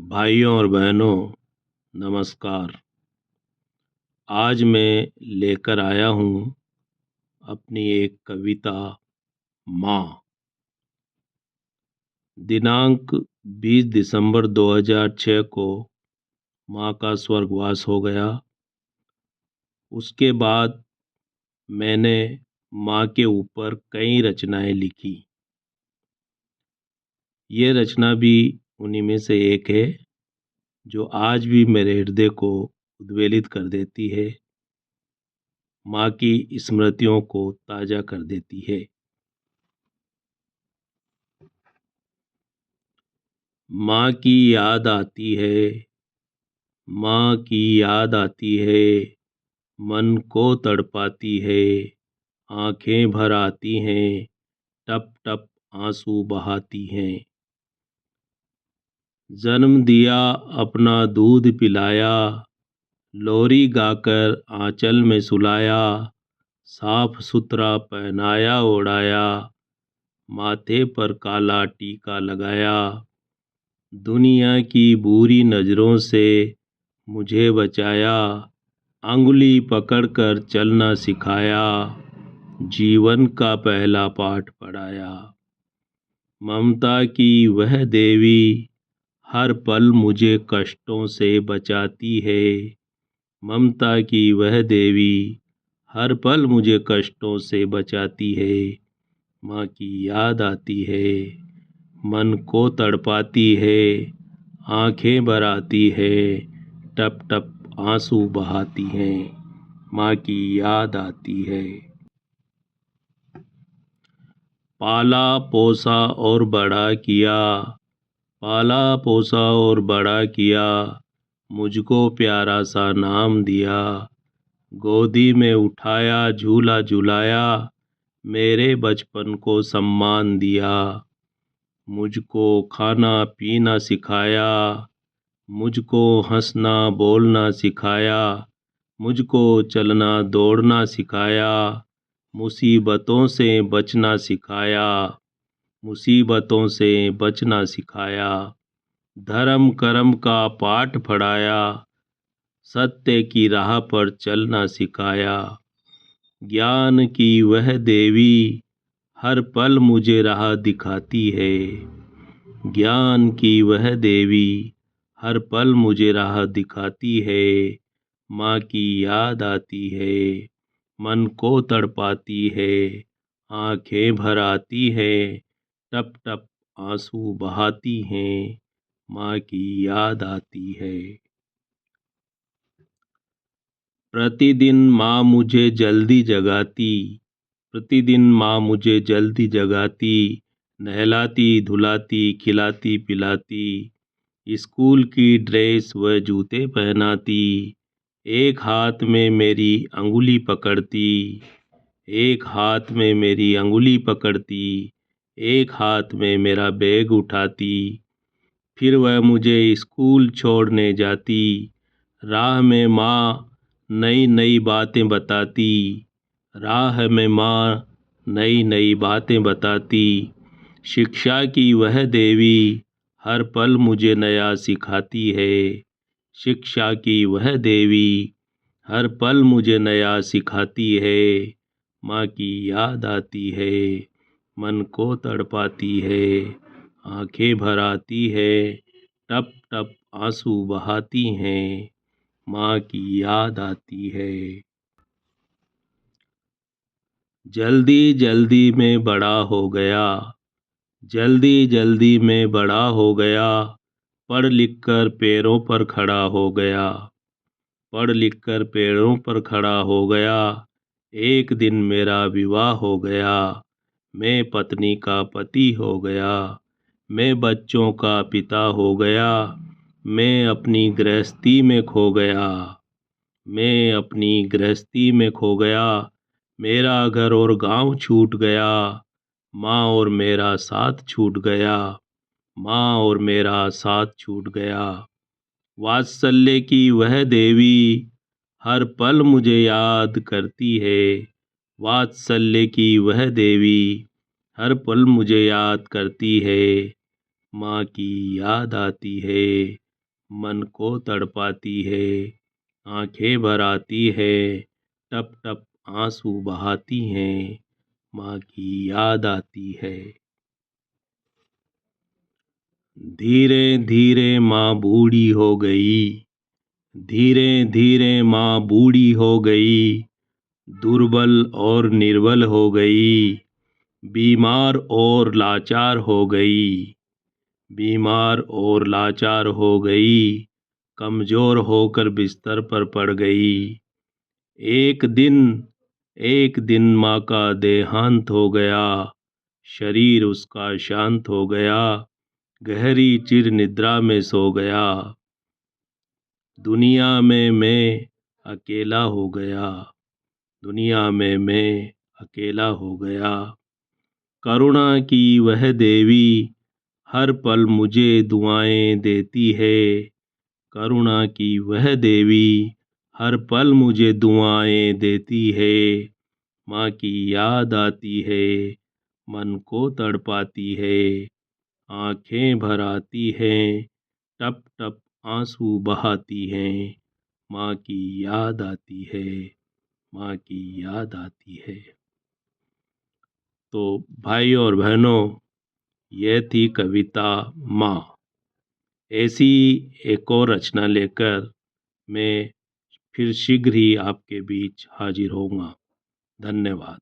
भाइयों और बहनों, नमस्कार। आज मैं लेकर आया हूँ अपनी एक कविता माँ। दिनांक 20 दिसंबर 2006 को माँ का स्वर्गवास हो गया। उसके बाद मैंने माँ के ऊपर कई रचनाएं लिखी। ये रचना भी उन्हीं में से एक है जो आज भी मेरे हृदय को उद्वेलित कर देती है, माँ की स्मृतियों को ताज़ा कर देती है। माँ की याद आती है, माँ की याद आती है, मन को तड़पाती है, आंखें भर आती हैं, टप टप आंसू बहाती हैं। जन्म दिया, अपना दूध पिलाया, लोरी गाकर आंचल में सुलाया, साफ सुथरा पहनाया ओढ़ाया, माथे पर काला टीका लगाया, दुनिया की बुरी नज़रों से मुझे बचाया, अंगुली पकड़कर चलना सिखाया, जीवन का पहला पाठ पढ़ाया। ममता की वह देवी हर पल मुझे कष्टों से बचाती है। ममता की वह देवी हर पल मुझे कष्टों से बचाती है। माँ की याद आती है, मन को तड़पाती है, आंखें भर आती है, टप टप आंसू बहाती हैं। माँ की याद आती है। पाला पोसा और बड़ा किया, पाला पोसा और बड़ा किया, मुझको प्यारा सा नाम दिया, गोदी में उठाया झूला झुलाया, मेरे बचपन को सम्मान दिया, मुझको खाना पीना सिखाया, मुझको हंसना बोलना सिखाया, मुझको चलना दौड़ना सिखाया, मुसीबतों से बचना सिखाया, मुसीबतों से बचना सिखाया, धर्म कर्म का पाठ पढ़ाया, सत्य की राह पर चलना सिखाया। ज्ञान की वह देवी हर पल मुझे राह दिखाती है। ज्ञान की वह देवी हर पल मुझे राह दिखाती है। माँ की याद आती है, मन को तड़पाती है, आंखें भर आती है, टप टप आंसू बहाती हैं। माँ की याद आती है। प्रतिदिन माँ मुझे जल्दी जगाती, प्रतिदिन माँ मुझे जल्दी जगाती, नहलाती धुलाती खिलाती पिलाती, स्कूल की ड्रेस व जूते पहनाती, एक हाथ में मेरी अंगुली पकड़ती, एक हाथ में मेरी अंगुली पकड़ती, एक हाथ में मेरा बैग उठाती, फिर वह मुझे स्कूल छोड़ने जाती। राह में माँ नई नई बातें बताती, राह में माँ नई नई बातें बताती, शिक्षा की वह देवी हर पल मुझे नया सिखाती है। शिक्षा की वह देवी हर पल मुझे नया सिखाती है। माँ की याद आती है, मन को तड़पाती है, आंखें भर आती है, टप टप आंसू बहाती हैं। माँ की याद आती है। जल्दी जल्दी में बड़ा हो गया, जल्दी जल्दी में बड़ा हो गया, पढ़ लिख कर पैरों पर खड़ा हो गया, पढ़ लिख कर पैरों पर खड़ा हो गया, एक दिन मेरा विवाह हो गया, मैं पत्नी का पति हो गया, मैं बच्चों का पिता हो गया, मैं अपनी गृहस्थी में खो गया, मैं अपनी गृहस्थी में खो गया, मेरा घर और गांव छूट गया, माँ और मेरा साथ छूट गया, माँ और मेरा साथ छूट गया। वात्सल्य की वह देवी हर पल मुझे याद करती है। वात्सल्य की वह देवी हर पल मुझे याद करती है। माँ की याद आती है, मन को तड़पाती है, आंखें भर आती है, टप टप आंसू बहाती हैं, माँ की याद आती है। धीरे धीरे माँ बूढ़ी हो गई, धीरे धीरे माँ बूढ़ी हो गई, दुर्बल और निर्बल हो गई, बीमार और लाचार हो गई, बीमार और लाचार हो गई, कमजोर होकर बिस्तर पर पड़ गई। एक दिन एक दिन माँ का देहांत हो गया, शरीर उसका शांत हो गया, गहरी चिर निद्रा में सो गया। दुनिया में मैं अकेला हो गया, दुनिया में मैं अकेला हो गया। करुणा की वह देवी हर पल मुझे दुआएं देती है, करुणा की वह देवी हर पल मुझे दुआएं देती है। माँ की याद आती है, मन को तड़पाती है, आंखें भर आती हैं, टप टप आंसू बहाती हैं, माँ की याद आती है, माँ की याद आती है। तो भाई और बहनों, यह थी कविता माँ। ऐसी एक और रचना लेकर मैं फिर शीघ्र ही आपके बीच हाजिर होऊंगा। धन्यवाद।